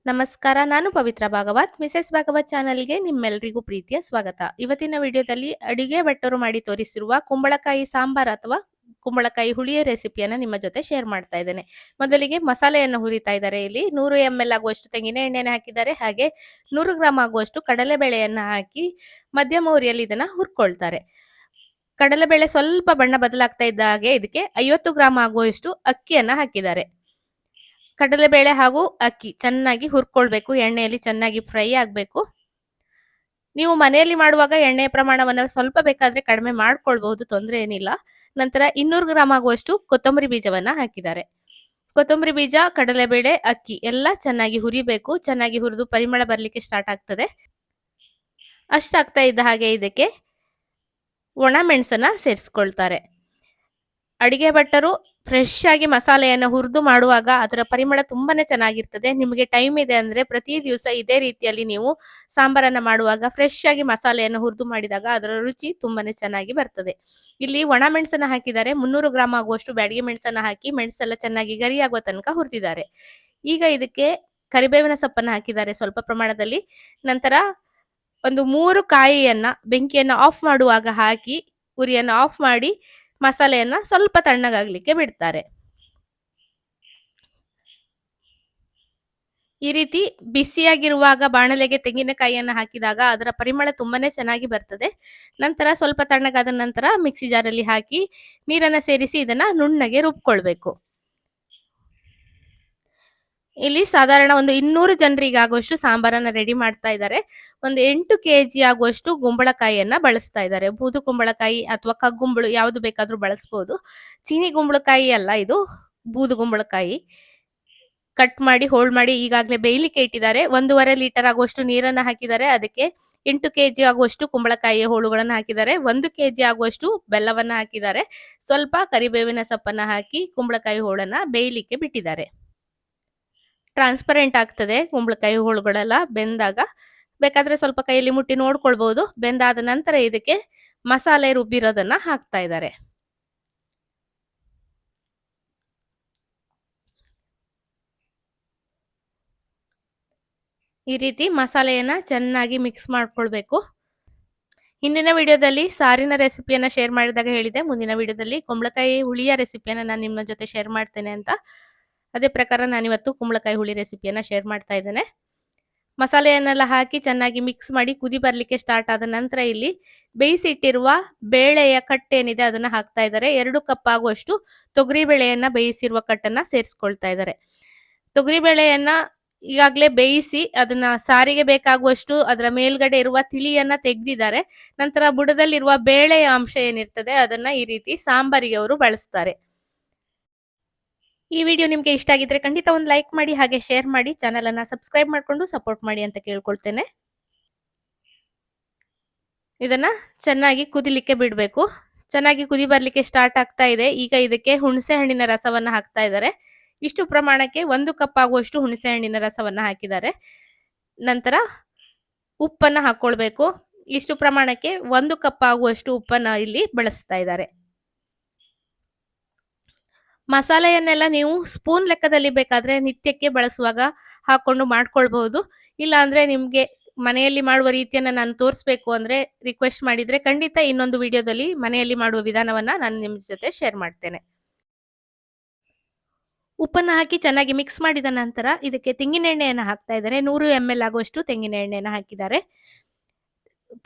ನಮಸ್ಕಾರ. ನಾನು ಪವಿತ್ರ ಭಾಗವತ್. ಮಿಸೆಸ್ ಭಾಗವತ್ ಚಾನೆಲ್‌ಗೆ ನಿಮ್ಮೆಲ್ಲರಿಗೂ ಪ್ರೀತಿಯ ಸ್ವಾಗತ. ಇವತ್ತಿನ ವಿಡಿಯೋದಲ್ಲಿ ಅಡಿಗೆ ಭಟ್ಟರು ಮಾಡಿ ತೋರಿಸಿರುವ ಕುಂಬಳಕಾಯಿ ಸಾಂಬಾರ್ ಅಥವಾ ಕುಂಬಳಕಾಯಿ ಹುಳಿಯ ರೆಸಿಪಿಯನ್ನು ನಿಮ್ಮ ಜೊತೆ ಶೇರ್ ಮಾಡ್ತಾ ಇದ್ದೇನೆ. ಮೊದಲಿಗೆ ಮಸಾಲೆಯನ್ನು ಹುರಿತಾ ಇದ್ದಾರೆ. ಇಲ್ಲಿ 100 ml ಆಗುವಷ್ಟು ತೆಂಗಿನ ಎಣ್ಣೆಯನ್ನು ಹಾಕಿದ್ದಾರೆ. ಹಾಗೆ 100 ಗ್ರಾಂ ಆಗುವಷ್ಟು ಕಡಲೆಬೇಳೆಯನ್ನು ಹಾಕಿ ಮಧ್ಯಮ ಉರಿಯಲ್ಲಿ ಇದನ್ನ ಹುರ್ಕೊಳ್ತಾರೆ. ಕಡಲೆಬೇಳೆ ಸ್ವಲ್ಪ ಬಣ್ಣ ಬದಲಾಗ್ತಾ ಇದ್ದ ಹಾಗೆ ಇದಕ್ಕೆ 50 ಗ್ರಾಂ ಆಗುವಷ್ಟು ಅಕ್ಕಿಯನ್ನ ಹಾಕಿದ್ದಾರೆ. ಕಡಲೆಬೇಳೆ ಹಾಗೂ ಅಕ್ಕಿ ಚೆನ್ನಾಗಿ ಹುರ್ಕೊಳ್ಬೇಕು. ಎಣ್ಣೆಯಲ್ಲಿ ಚೆನ್ನಾಗಿ ಫ್ರೈ ಆಗಬೇಕು. ನೀವು ಮನೆಯಲ್ಲಿ ಮಾಡುವಾಗ ಎಣ್ಣೆಯ ಪ್ರಮಾಣವನ್ನು ಸ್ವಲ್ಪ ಬೇಕಾದ್ರೆ ಕಡಿಮೆ ಮಾಡ್ಕೊಳ್ಬಹುದು, ತೊಂದರೆ ಏನಿಲ್ಲ. ನಂತರ 200 ಗ್ರಾಂ ಆಗುವಷ್ಟು ಕೊತ್ತಂಬರಿ ಬೀಜವನ್ನ ಹಾಕಿದ್ದಾರೆ. ಕೊತ್ತಂಬರಿ ಬೀಜ, ಕಡಲೆಬೇಳೆ, ಅಕ್ಕಿ ಎಲ್ಲ ಚೆನ್ನಾಗಿ ಹುರಿಬೇಕು. ಚೆನ್ನಾಗಿ ಹುರಿದು ಪರಿಮಳ ಬರ್ಲಿಕ್ಕೆ ಸ್ಟಾರ್ಟ್ ಆಗ್ತದೆ. ಅಷ್ಟಾಗ್ತಾ ಇದ್ದ ಹಾಗೆ ಇದಕ್ಕೆ ಒಣ ಮೆಣಸನ್ನ ಸೇರಿಸ್ಕೊಳ್ತಾರೆ. ಅಡಿಗೆ ಭಟ್ಟರು ಫ್ರೆಶ್ ಆಗಿ ಮಸಾಲೆಯನ್ನು ಹುರಿದು ಮಾಡುವಾಗ ಅದರ ಪರಿಮಳ ತುಂಬಾನೇ ಚೆನ್ನಾಗಿರ್ತದೆ. ನಿಮಗೆ ಟೈಮ್ ಇದೆ ಅಂದ್ರೆ ಪ್ರತಿ ದಿವಸ ಇದೇ ರೀತಿಯಲ್ಲಿ ನೀವು ಸಾಂಬಾರನ್ನ ಮಾಡುವಾಗ ಫ್ರೆಶ್ ಆಗಿ ಮಸಾಲೆಯನ್ನು ಹುರಿದು ಮಾಡಿದಾಗ ಅದರ ರುಚಿ ತುಂಬಾನೇ ಚೆನ್ನಾಗಿ ಬರ್ತದೆ. ಇಲ್ಲಿ ಒಣ ಮೆಣಸನ್ನ ಹಾಕಿದ್ದಾರೆ. 300 ಗ್ರಾಂ ಆಗುವಷ್ಟು ಬ್ಯಾಡಗಿ ಮೆಣಸನ್ನ ಹಾಕಿ ಮೆಣಸೆಲ್ಲ ಚೆನ್ನಾಗಿ ಗರಿ ಆಗುವ ತನಕ ಹುರಿದಿದ್ದಾರೆ. ಈಗ ಇದಕ್ಕೆ ಕರಿಬೇವಿನ ಸೊಪ್ಪನ್ನ ಹಾಕಿದ್ದಾರೆ ಸ್ವಲ್ಪ ಪ್ರಮಾಣದಲ್ಲಿ. ನಂತರ ಒಂದು 3 ಕಾಯಿಯನ್ನ ಬೆಂಕಿಯನ್ನ ಆಫ್ ಮಾಡುವಾಗ ಹಾಕಿ ಉರಿಯನ್ನು ಆಫ್ ಮಾಡಿ ಮಸಾಲೆಯನ್ನ ಸ್ವಲ್ಪ ತಣ್ಣಗಾಗ್ಲಿಕ್ಕೆ ಬಿಡ್ತಾರೆ. ಈ ರೀತಿ ಬಿಸಿಯಾಗಿರುವಾಗ ಬಾಣಲೆಗೆ ತೆಂಗಿನಕಾಯಿಯನ್ನ ಹಾಕಿದಾಗ ಅದರ ಪರಿಮಳ ತುಂಬಾನೇ ಚೆನ್ನಾಗಿ ಬರ್ತದೆ. ನಂತರ ಸ್ವಲ್ಪ ತಣ್ಣಗಾದ ನಂತರ ಮಿಕ್ಸಿ ಜಾರಲ್ಲಿ ಹಾಕಿ ನೀರನ್ನ ಸೇರಿಸಿ ಇದನ್ನ ನುಣ್ಣಗೆ ರುಬ್ಕೊಳ್ಬೇಕು. ಇಲ್ಲಿ ಸಾಧಾರಣ ಒಂದು 200 ಜನರಿಗೆ ಆಗುವಷ್ಟು ಸಾಂಬಾರನ್ನ ರೆಡಿ ಮಾಡ್ತಾ ಇದ್ದಾರೆ. ಒಂದು 8 kg ಆಗುವಷ್ಟು ಕುಂಬಳಕಾಯಿಯನ್ನ ಬಳಸ್ತಾ ಇದ್ದಾರೆ. ಬೂದು ಕುಂಬಳಕಾಯಿ ಅಥವಾ ಕಗ್ಗುಂಬಳು ಯಾವುದು ಬೇಕಾದ್ರೂ ಬಳಸಬಹುದು. ಚೀನಿ ಕುಂಬಳಕಾಯಿ ಅಲ್ಲ, ಇದು ಬೂದು ಕುಂಬಳಕಾಯಿ. ಕಟ್ ಮಾಡಿ ಹೋಲ್ಡ್ ಮಾಡಿ ಈಗಾಗಲೇ ಬೇಯಲಿಕ್ಕೆ ಇಟ್ಟಿದ್ದಾರೆ. 1.5 ಲೀಟರ್ ಆಗುವಷ್ಟು ನೀರನ್ನ ಹಾಕಿದ್ದಾರೆ. ಅದಕ್ಕೆ 8 kg ಆಗುವಷ್ಟು ಕುಂಬಳಕಾಯಿಯ ಹೋಳುಗಳನ್ನು ಹಾಕಿದ್ದಾರೆ. 1 kg ಆಗುವಷ್ಟು ಬೆಲ್ಲವನ್ನ ಹಾಕಿದ್ದಾರೆ. ಸ್ವಲ್ಪ ಕರಿಬೇವಿನ ಸೊಪ್ಪನ್ನ ಹಾಕಿ ಕುಂಬಳಕಾಯಿ ಹೋಳನ್ನ ಬೇಯಲಿಕ್ಕೆ ಬಿಟ್ಟಿದ್ದಾರೆ. ಟ್ರಾನ್ಸ್ಪರೆಂಟ್ ಆಗ್ತದೆ ಕುಂಬಳಕಾಯಿ ಹೋಳುಗಳೆಲ್ಲ ಬೆಂದಾಗ. ಬೇಕಾದ್ರೆ ಸ್ವಲ್ಪ ಕೈಯಲ್ಲಿ ಮುಟ್ಟಿ ನೋಡ್ಕೊಳ್ಬಹುದು. ಬೆಂದಾದ ನಂತರ ಇದಕ್ಕೆ ಮಸಾಲೆ ರುಬ್ಬಿರೋದನ್ನ ಹಾಕ್ತಾ ಇದ್ದಾರೆ. ಈ ರೀತಿ ಮಸಾಲೆಯನ್ನ ಚೆನ್ನಾಗಿ ಮಿಕ್ಸ್ ಮಾಡ್ಕೊಳ್ಬೇಕು. ಹಿಂದಿನ ವಿಡಿಯೋದಲ್ಲಿ ಸಾರಿನ ರೆಸಿಪಿಯನ್ನ ಶೇರ್ ಮಾಡಿದಾಗ ಹೇಳಿದೆ, ಮುಂದಿನ ವಿಡಿಯೋದಲ್ಲಿ ಕುಂಬಳಕಾಯಿ ಹುಳಿಯ ರೆಸಿಪಿಯನ್ನ ನಾನು ನಿಮ್ಮ ಜೊತೆ ಶೇರ್ ಮಾಡ್ತೇನೆ ಅಂತ. ಅದೇ ಪ್ರಕಾರ ನಾನಿವತ್ತು ಕುಂಬಳಕಾಯಿ ಹುಳಿ ರೆಸಿಪಿಯನ್ನ ಶೇರ್ ಮಾಡ್ತಾ ಇದ್ದೇನೆ. ಮಸಾಲೆಯನ್ನೆಲ್ಲ ಹಾಕಿ ಚೆನ್ನಾಗಿ ಮಿಕ್ಸ್ ಮಾಡಿ ಕುದಿ ಬರ್ಲಿಕ್ಕೆ ಸ್ಟಾರ್ಟ್ ಆದ ನಂತರ ಇಲ್ಲಿ ಬೇಯಿಸಿಟ್ಟಿರುವ ಬೇಳೆಯ ಕಟ್ಟೇನಿದೆ ಅದನ್ನ ಹಾಕ್ತಾ ಇದ್ದಾರೆ. 2 ಕಪ್ ಆಗುವಷ್ಟು ತೊಗರಿ ಬೇಳೆಯನ್ನ ಬೇಯಿಸಿರುವ ಕಟ್ಟನ್ನ ಸೇರಿಸ್ಕೊಳ್ತಾ ಇದ್ದಾರೆ. ತೊಗರಿ ಬೇಳೆಯನ್ನ ಈಗಾಗಲೇ ಬೇಯಿಸಿ ಅದನ್ನ ಸಾರಿಗೆ ಬೇಕಾಗುವಷ್ಟು ಅದರ ಮೇಲ್ಗಡೆ ಇರುವ ತಿಳಿಯನ್ನ ತೆಗೆದಿದ್ದಾರೆ. ನಂತರ ಬುಡದಲ್ಲಿರುವ ಬೇಳೆಯ ಅಂಶ ಏನಿರ್ತದೆ ಅದನ್ನ ಈ ರೀತಿ ಸಾಂಬಾರಿಗೆ ಅವರು ಬಳಸ್ತಾರೆ. ಈ ವಿಡಿಯೋ ನಿಮ್ಗೆ ಇಷ್ಟ ಆಗಿದ್ರೆ ಖಂಡಿತ ಒಂದು ಲೈಕ್ ಮಾಡಿ, ಹಾಗೆ ಶೇರ್ ಮಾಡಿ, ಚಾನೆಲ್ ಅನ್ನ ಸಬ್ಸ್ಕ್ರೈಬ್ ಮಾಡ್ಕೊಂಡು ಸಪೋರ್ಟ್ ಮಾಡಿ ಅಂತ ಕೇಳ್ಕೊಳ್ತೇನೆ. ಇದನ್ನ ಚೆನ್ನಾಗಿ ಕುದಿಲಿಕ್ಕೆ ಬಿಡಬೇಕು. ಚೆನ್ನಾಗಿ ಕುದಿ ಬರ್ಲಿಕ್ಕೆ ಸ್ಟಾರ್ಟ್ ಆಗ್ತಾ ಇದೆ. ಈಗ ಇದಕ್ಕೆ ಹುಣಸೆ ಹಣ್ಣಿನ ರಸವನ್ನ ಹಾಕ್ತಾ ಇದ್ದಾರೆ. ಇಷ್ಟು ಪ್ರಮಾಣಕ್ಕೆ 1 ಕಪ್ ಆಗುವಷ್ಟು ಹುಣಸೆ ಹಣ್ಣಿನ ರಸವನ್ನ ಹಾಕಿದ್ದಾರೆ. ನಂತರ ಉಪ್ಪನ್ನ ಹಾಕೊಳ್ಬೇಕು. ಇಷ್ಟು ಪ್ರಮಾಣಕ್ಕೆ 1 ಕಪ್ ಆಗುವಷ್ಟು ಉಪ್ಪನ್ನ ಇಲ್ಲಿ ಬಳಸ್ತಾ ಇದ್ದಾರೆ. ಮಸಾಲೆಯನ್ನೆಲ್ಲ ನೀವು ಸ್ಪೂನ್ ಲೆಕ್ಕದಲ್ಲಿ ಬೇಕಾದ್ರೆ ನಿತ್ಯಕ್ಕೆ ಬಳಸುವಾಗ ಹಾಕೊಂಡು ಮಾಡ್ಕೊಳ್ಬಹುದು. ಇಲ್ಲ ಅಂದ್ರೆ ನಿಮ್ಗೆ ಮನೆಯಲ್ಲಿ ಮಾಡುವ ರೀತಿಯನ್ನ ನಾನು ತೋರಿಸ್ಬೇಕು ಅಂದ್ರೆ ರಿಕ್ವೆಸ್ಟ್ ಮಾಡಿದ್ರೆ ಖಂಡಿತ ಇನ್ನೊಂದು ವಿಡಿಯೋದಲ್ಲಿ ಮನೆಯಲ್ಲಿ ಮಾಡುವ ವಿಧಾನವನ್ನ ನಾನು ನಿಮ್ ಜೊತೆ ಶೇರ್ ಮಾಡ್ತೇನೆ. ಉಪ್ಪನ್ನ ಹಾಕಿ ಚೆನ್ನಾಗಿ ಮಿಕ್ಸ್ ಮಾಡಿದ ನಂತರ ಇದಕ್ಕೆ ತೆಂಗಿನ ಎಣ್ಣೆಯನ್ನ ಹಾಕ್ತಾ ಇದ್ದಾರೆ. 100 ml ಆಗುವಷ್ಟು ತೆಂಗಿನ ಎಣ್ಣೆಯನ್ನ ಹಾಕಿದ್ದಾರೆ.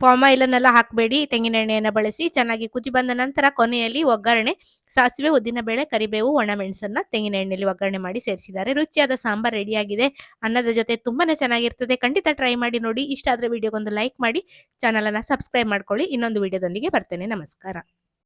ಪಾಮ್ ಆಯಿಲ್ ಅನ್ನೆಲ್ಲ ಹಾಕಬೇಡಿ, ತೆಂಗಿನ ಎಣ್ಣೆಯನ್ನ ಬಳಸಿ. ಚೆನ್ನಾಗಿ ಕುದಿ ಬಂದ ನಂತರ ಕೊನೆಯಲ್ಲಿ ಒಗ್ಗರಣೆ ಸಾಸಿವೆ, ಉದ್ದಿನಬೇಳೆ, ಕರಿಬೇವು, ಒಣಮೆಣಸನ್ನ ತೆಂಗಿನ ಎಣ್ಣೆಯಲ್ಲಿ ಒಗ್ಗರಣೆ ಮಾಡಿ ಸೇರಿಸಿದ್ದಾರೆ. ರುಚಿಯಾದ ಸಾಂಬಾರ್ ರೆಡಿಯಾಗಿದೆ. ಅನ್ನದ ಜೊತೆ ತುಂಬಾನೇ ಚೆನ್ನಾಗಿರ್ತದೆ. ಖಂಡಿತ ಟ್ರೈ ಮಾಡಿ ನೋಡಿ. ಇಷ್ಟ ಆದ್ರೆ ವಿಡಿಯೋಗೊಂದು ಲೈಕ್ ಮಾಡಿ, ಚಾನಲ್ ಅನ್ನ ಸಬ್ಸ್ಕ್ರೈಬ್ ಮಾಡ್ಕೊಳ್ಳಿ. ಇನ್ನೊಂದು ವಿಡಿಯೋದೊಂದಿಗೆ ಬರ್ತೇನೆ. ನಮಸ್ಕಾರ.